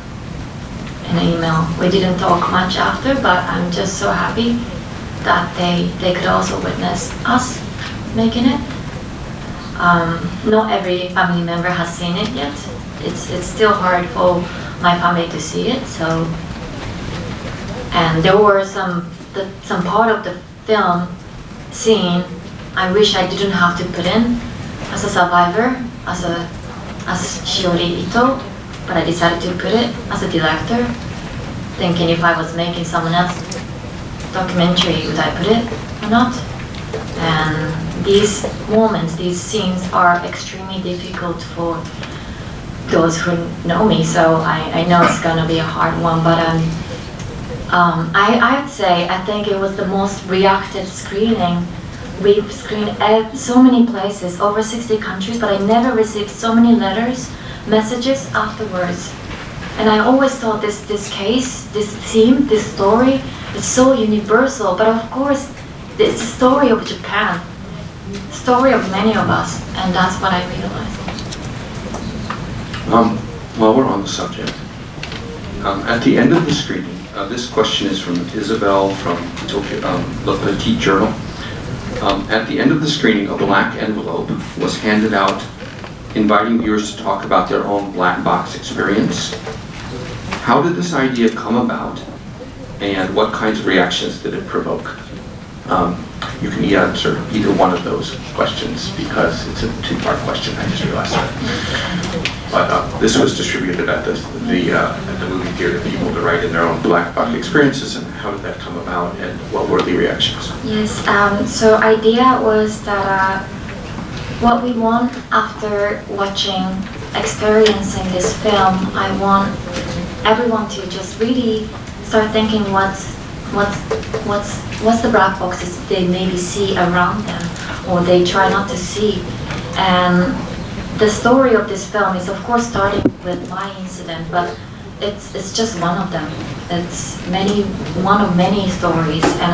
in an email. We didn't talk much after, but I'm just so happy that they could also witness us making it. Not every family member has seen it yet. It's still hard for my family to see it. So, and there were some part of the film scene I wish I didn't have to put in as a survivor, as Shiori Ito, but I decided to put it as a director, thinking if I was making someone else's documentary, would I put it or not? And these moments, these scenes are extremely difficult for those who know me, so I know it's gonna be a hard one, but I'd say I think it was the most reactive screening. We've screened so many places, over 60 countries, but I never received so many letters, messages afterwards. And I always thought this case, this theme, this story is so universal, but of course it's a story of Japan, story of many of us, and that's what I realized. While we're on the subject, at the end of the screening, this question is from Isabel from Tokyo, Le Petit Journal. At the end of the screening, a black envelope was handed out inviting viewers to talk about their own black box experience. How did this idea come about, and what kinds of reactions did it provoke? You can answer either one of those questions because it's a 2-part question, I just realized that. But this was distributed at the movie theater to people to write in their own black box experiences, and how did that come about, and what were the reactions? Yes, so idea was that what we want after watching, experiencing this film, I want everyone to just really start thinking what's the black boxes they maybe see around them, or they try not to see. And the story of this film is of course starting with my incident, but it's just one of them. It's one of many stories, and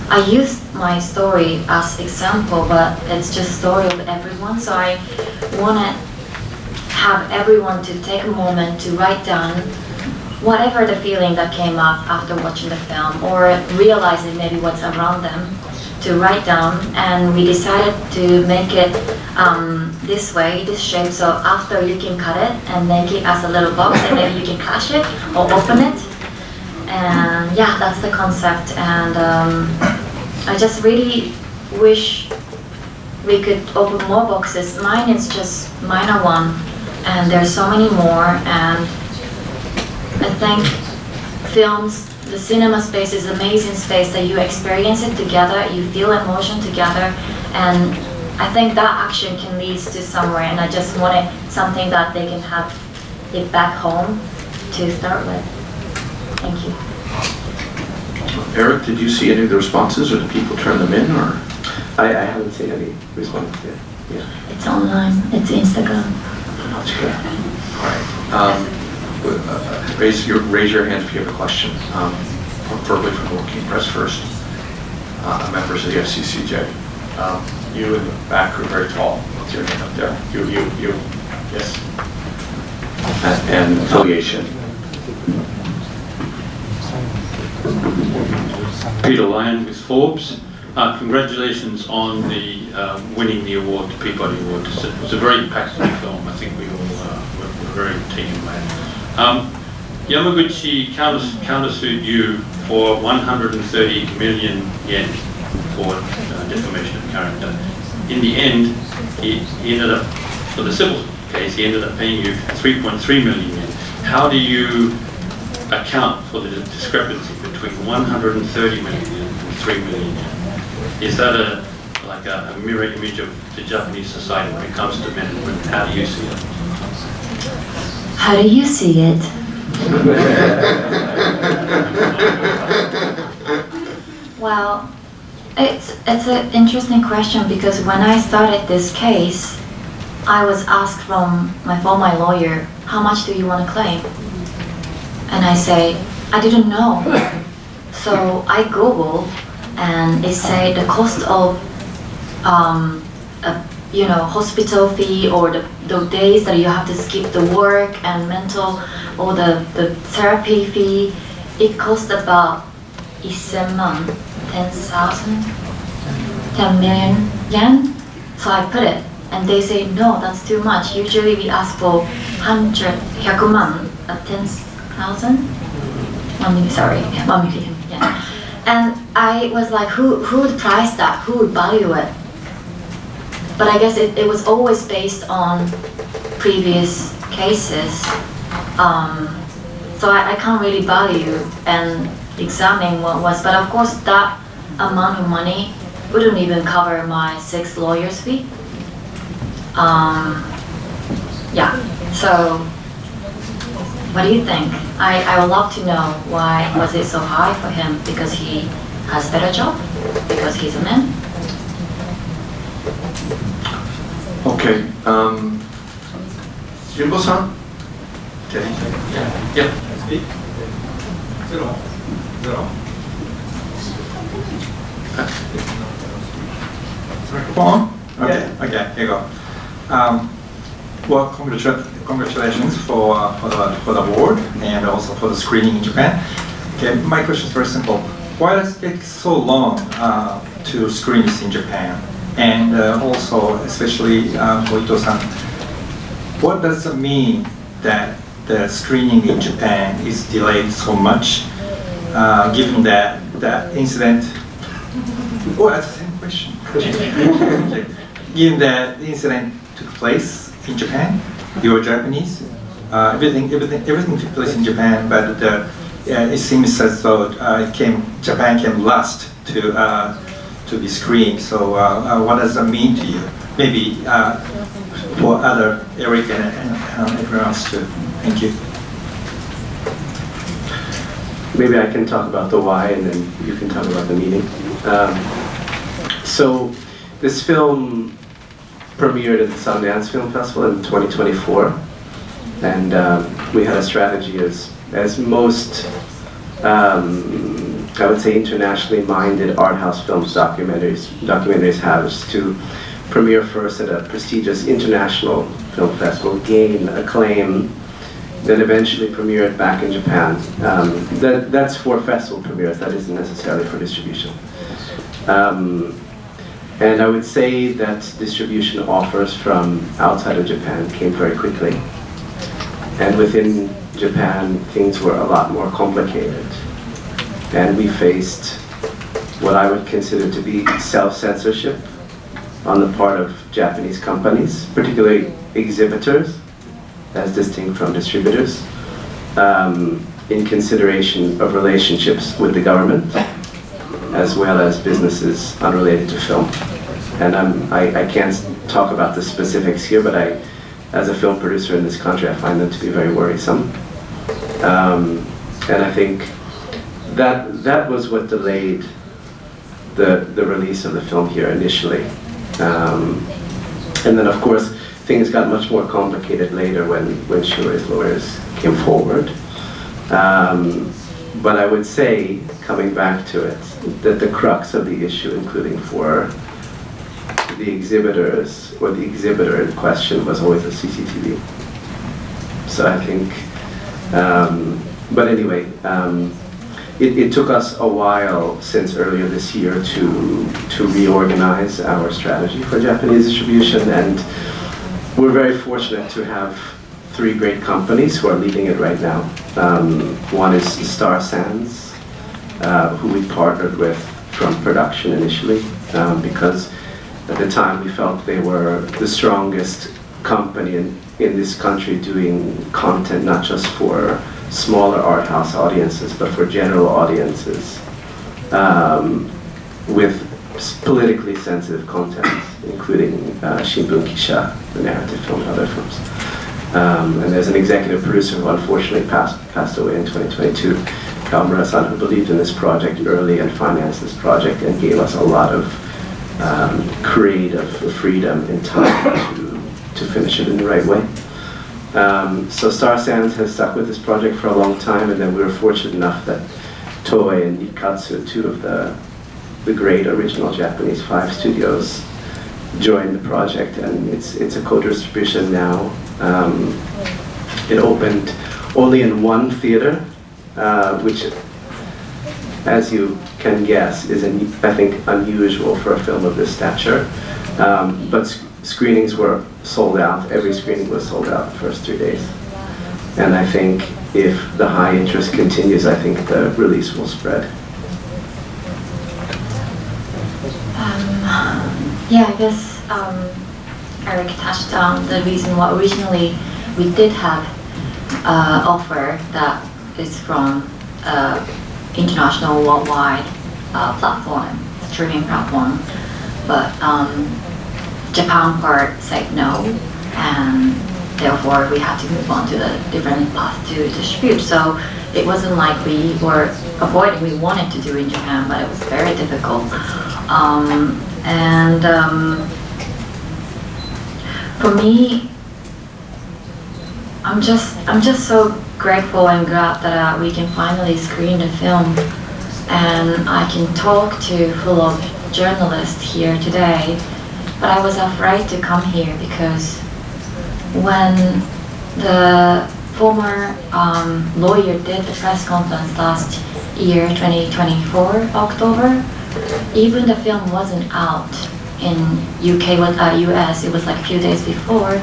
I used my story as example, but it's just story of everyone. So I want to have everyone to take a moment to write down whatever the feeling that came up after watching the film, or realizing maybe what's around them, to write down. And we decided to make it this way, this shape, so after you can cut it and make it as a little box, and maybe you can cache it or open it. And yeah, that's the concept. And I just really wish we could open more boxes. Mine is just minor one, and there's so many more. And I think films, the cinema space is an amazing space that you experience it together, you feel emotion together, and I think that action can lead to somewhere. And I just wanted something that they can have it back home to start with. Thank you. Eric, did you see any of the responses, or did people turn them in, or? I haven't seen any responses yet. Yeah. It's online, it's Instagram. Okay. All right. Raise your hand if you have a question. Preferably from the working press first. Members of the FCCJ. You in the back are very tall. What's your hand up there? You. Yes. And affiliation. Peter Lyon with Forbes. Congratulations on the winning the award, the Peabody Award. It was a very impactful film. I think we all were very taken away. Yamaguchi countersued you for 130 million yen for defamation of character. In the end, he ended up, for the civil case, he ended up paying you 3.3 million yen. How do you account for the discrepancy between 130 million yen and 3 million yen? Is that a mirror image of the Japanese society when it comes to men and women? How do you see it? How do you see it? Well, it's an interesting question, because when I started this case, I was asked by my lawyer, how much do you want to claim? And I say, I didn't know. So I Googled, and it said the cost of hospital fee, or the days that you have to skip the work and mental, or the therapy fee, it cost about 10 million yen. So I put it, and they say, no, that's too much. Usually we ask for 100 man, 10,000? 1 million, sorry, 1 million yen. And I was like, who would price that? Who would value it? But I guess it was always based on previous cases. So I can't really value and examine what was, but of course that amount of money wouldn't even cover my 6 lawyers' fee. Yeah, so what do you think? I would love to know, why was it so high for him? Because he has a better job? Because he's a man? Okay. Jimbo-san? Yeah. Microphone? Okay, here you go. Well, congratulations for the award, and also for the screening in Japan. Okay, my question is very simple. Why does it take so long to screen this in Japan? And also, especially for Ito-san, what does it mean that the screening in Japan is delayed so much, given that that incident? Oh, that's the same question. Given that the incident took place in Japan, you are Japanese. Everything took place in Japan, but it seems as though Japan came last to be screened. So what does that mean to you? Maybe for other Eric and everyone else too. Thank you. Maybe I can talk about the why, and then you can talk about the meaning. So this film premiered at the Sundance Film Festival in 2024, and we had a strategy as most I would say internationally minded art house films documentaries have, is to premiere first at a prestigious international film festival, gain acclaim, then eventually premiere it back in Japan. That's for festival premieres, that isn't necessarily for distribution. And I would say that distribution offers from outside of Japan came very quickly. And within Japan, things were a lot more complicated. and we faced what I would consider to be self-censorship on the part of Japanese companies, particularly exhibitors, as distinct from distributors, in consideration of relationships with the government, as well as businesses unrelated to film. And I can't talk about the specifics here, but as a film producer in this country, I find them to be very worrisome. And I think that was what delayed the release of the film here initially. And then of course, things got much more complicated later when Shiori's lawyers came forward. But I would say, coming back to it, that the crux of the issue, including for the exhibitors, or the exhibitor in question, was always the CCTV. So I think, but anyway, it took us a while since earlier this year to reorganize our strategy for Japanese distribution, and we're very fortunate to have 3 great companies who are leading it right now. One is Star Sands, who we partnered with from production initially, because at the time we felt they were the strongest company in this country doing content not just for smaller art house audiences, but for general audiences, with politically sensitive content, including Shimbun Kisha, the narrative film, and other films. And there's an executive producer who unfortunately passed away in 2022, Kamura-san, who believed in this project early and financed this project and gave us a lot of creative freedom and time to finish it in the right way. So Star Sands has stuck with this project for a long time, and then we were fortunate enough that Toei and Ikatsu, 2 of the great original Japanese 5 studios, joined the project, and it's a co-distribution now. It opened only in 1 theater, which, as you can guess, is, I think, unusual for a film of this stature. But screenings were sold out. Every screening was sold out the first 3 days. And I think if the high interest continues, I think the release will spread. Yeah, I guess Eric touched on the reason why originally we did have offer that is from international worldwide platform, streaming platform, but Japan part said no, and therefore we had to move on to the different path to distribute. So it wasn't like we were avoiding, we wanted to do in Japan, but it was very difficult. For me, I'm just so grateful and glad that we can finally screen the film, and I can talk to full of journalists here today. But I was afraid to come here because when the former lawyer did the press conference last year, 2024, October, even the film wasn't out in UK, US, it was like a few days before.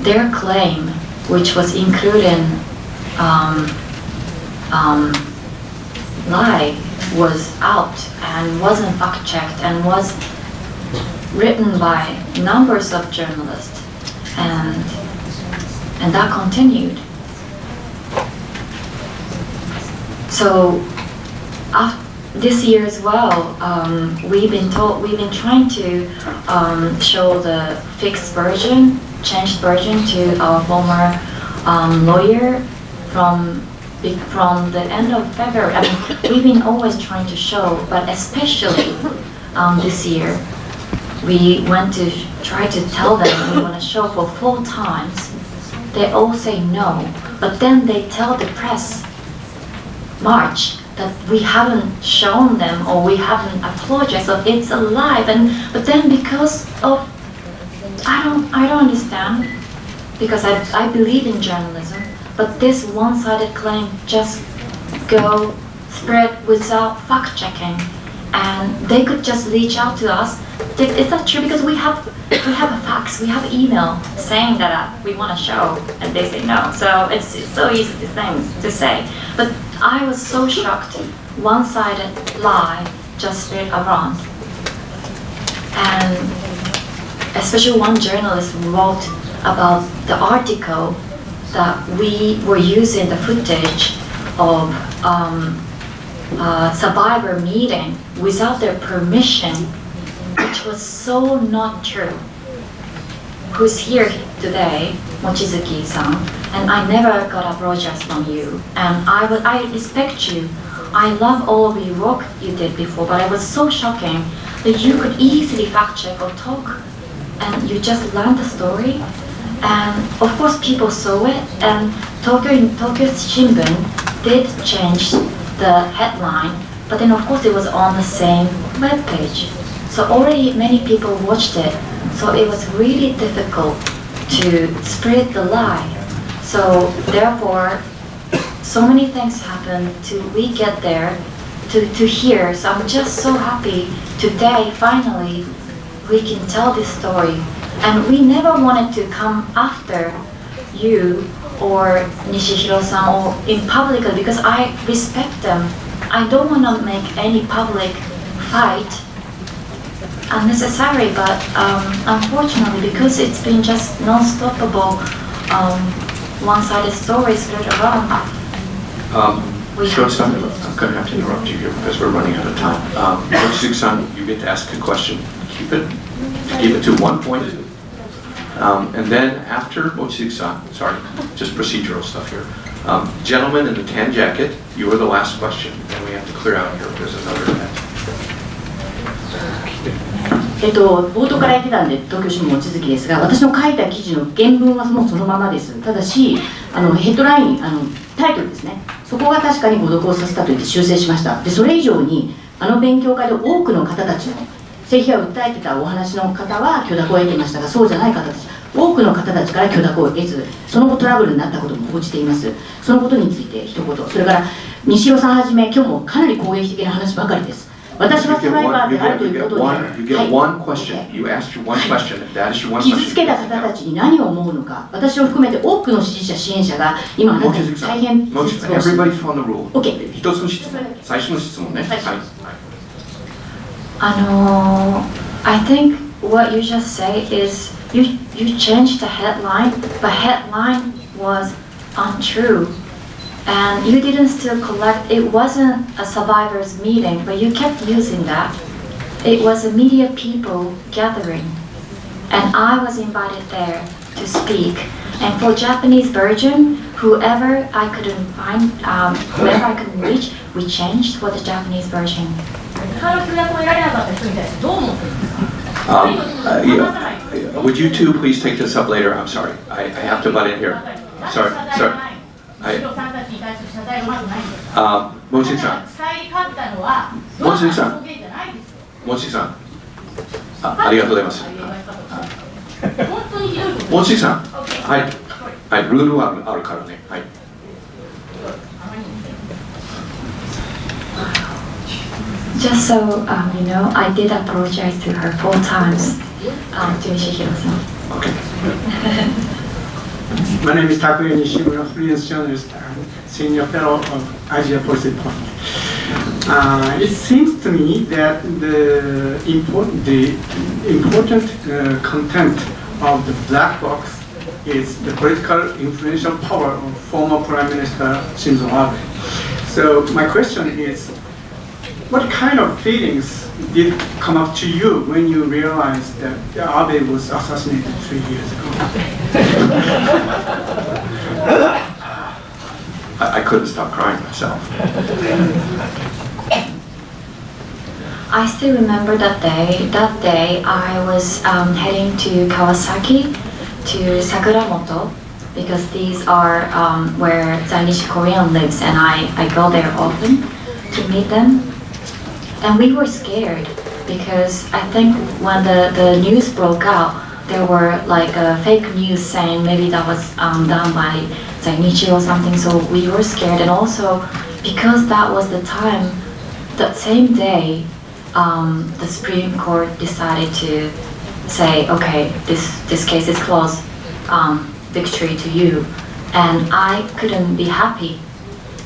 Their claim, which was included lie, was out and wasn't fact-checked and was written by numbers of journalists, and that continued. So this year as well, we've been trying to show the fixed version, changed version to our former lawyer from the end of February. I mean, we've been always trying to show, but especially this year, we went to try to tell them we want to show for full times. They all say no, but then they tell the press, March, that we haven't shown them or we haven't apologized, so it's alive. But then because of, I don't understand, because I believe in journalism, but this one-sided claim just spread without fact-checking, and they could just reach out to us. Is that true? Because we have a fax, we have email saying that we want to show, and they say no. So it's so easy to say. But I was so shocked one-sided lie just spread around. And especially one journalist wrote about the article that we were using the footage of survivor meeting without their permission, which was so not true. Who's here today, Mochizuki-san, and I never got apologies from you. And I respect you. I love all of your work you did before, but it was so shocking that you could easily fact check or talk, and you just learned the story. And of course, people saw it, and Tokyo Shimbun did change the headline, but then of course it was on the same web page. So already many people watched it, so it was really difficult to spread the lie. So therefore, so many things happened till we get there to hear. So I'm just so happy today, finally, we can tell this story. And we never wanted to come after you or Nishihiro-san or in public, because I respect them. I don't want to make any public fight unnecessary, but unfortunately, because it's been just non-stoppable one-sided stories spread around. Shiori-san, I'm going to have to interrupt you here because we're running out of time. Mochizuki-san, you get to ask a question. Keep it to 1 point. And then after Mochizuki-san, sorry, just procedural stuff here. Gentleman in the tan jacket, you were the last question. Then we have to clear out here because there's another event. 冒頭から言ってたんで、東京新聞望月ですが、私の書いた記事の原文はもうそのままです。ただし、ヘッドライン、タイトルですね、そこが確かに誤読をさせたと言って修正しました。で、それ以上に、勉強会で多くの方たちの性被害を訴えてたお話の方は許諾を得ていましたが、そうじゃない方たち、多くの方たちから許諾を得ず、その後トラブルになったことも報じています。そのことについて一言、それから西尾さんはじめ、今日もかなり攻撃的な話ばかりです。私はサバイバーであるということで、傷つけた方たちに何を思うのか、私を含めて多くの支持者、支援者が今あなたに大変絶望し、OK。一つの質問、最初の質問ね。はい。I think what you just say is you changed the headline, but headline was untrue. And you didn't still collect, it wasn't a survivors meeting, but you kept using that. It was a media people gathering. And I was invited there to speak. And for Japanese version, whoever I couldn't find, whoever I couldn't reach, we changed for the Japanese version. Would you two please take this up later? I'm sorry, I have to butt in here. Sorry. Mochizuki-san, ありがとうございます。Mochizuki-san、はい、ルールはあるからね。はい。Just so you know, I did apologize to her 4 times, to Nishihiro-san. Okay. My name is Takuya Nishimura, freelance journalist and senior fellow of Asia Policy Department. It seems to me that the important content of the black box is the political influential power of former Prime Minister Shinzo Abe. So my question is, what kind of feelings did come up to you when you realized that Abe was assassinated 3 years ago? I couldn't stop crying myself. I still remember that day. That day I was heading to Kawasaki, to Sakuramoto, because these are where Zainichi Korean lives, and I go there often to meet them. And we were scared because I think when the news broke out, there were like fake news saying maybe that was done by Zainichi or something, so we were scared. And also because that was the time, that same day, the Supreme Court decided to say, okay, this case is closed, victory to you. And I couldn't be happy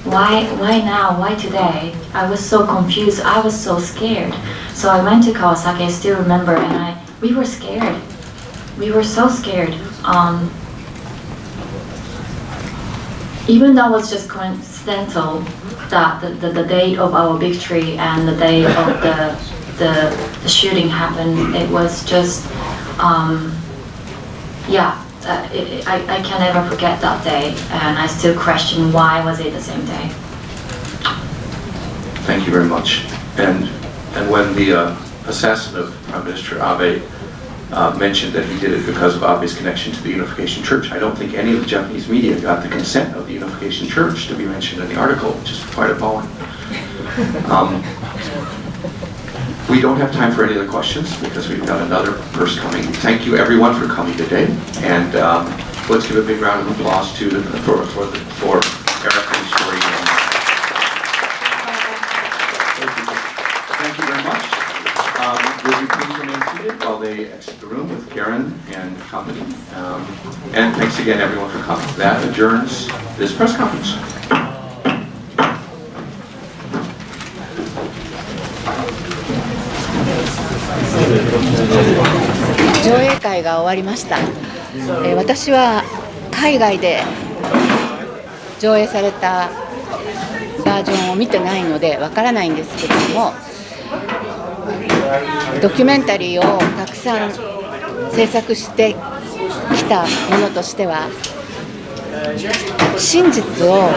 why now? Why today? I was so confused. I was so scared. So I went to Kawasaki. I still remember, and we were scared. We were so scared. Even though it was just coincidental that the date of our victory and the day of the shooting happened, it was just, I can never forget that day, and I still question why was it the same day. Thank you very much. And when the assassin of Prime Minister Abe mentioned that he did it because of Abe's connection to the Unification Church, I don't think any of the Japanese media got the consent of the Unification Church to be mentioned in the article, which is quite appalling. We don't have time for any other questions because we've got another person coming. Thank you everyone for coming today, and let's give a big round of applause for Eric and Shiori. Thank you very much. Would you please remain seated while they exit the room with Karen and company? And thanks again everyone for coming. That adjourns this press conference.上映会が終わりました。私は海外で上映されたバージョンを見てないのでわからないんですけれども、ドキュメンタリーをたくさん制作してきたものとしては、真実を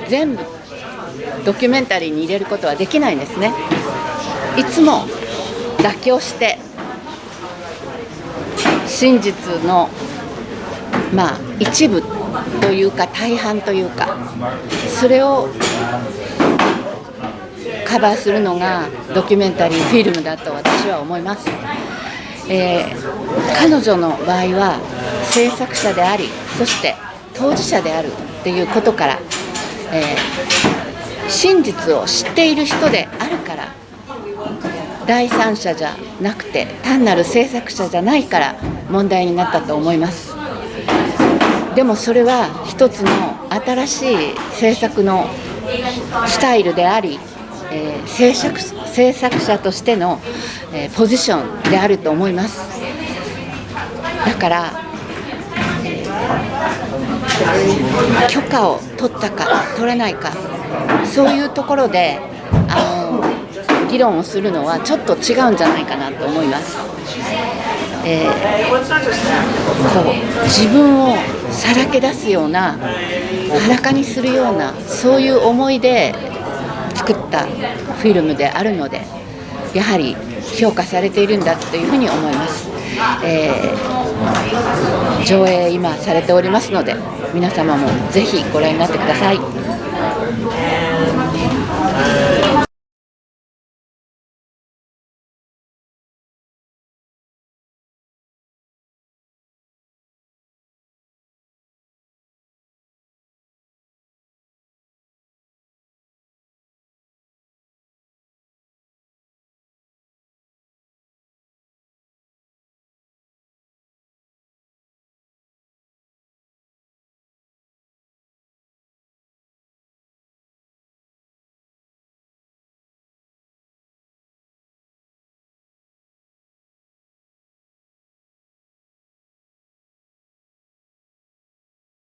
全部ドキュメンタリーに入れることはできないんですね。いつも妥協して真実の一部というか大半というか、それをカバーするのがドキュメンタリーフィルムだと私は思います。彼女の場合は制作者であり、そして当事者であるっていうことから、真実を知っている人であるから第三者じゃなくて単なる制作者じゃないから問題になったと思います。でもそれは一つの新しい制作のスタイルであり、制作者としてのポジションであると思います。だから許可を取ったか取らないか、そういうところで議論をするのはちょっと違うんじゃないかなと思います。自分をさらけ出すような、裸にするような、そういう思いで作ったフィルムであるので、やはり評価されているんだというふうに思います。上映今されておりますので、皆様もぜひご覧になってください。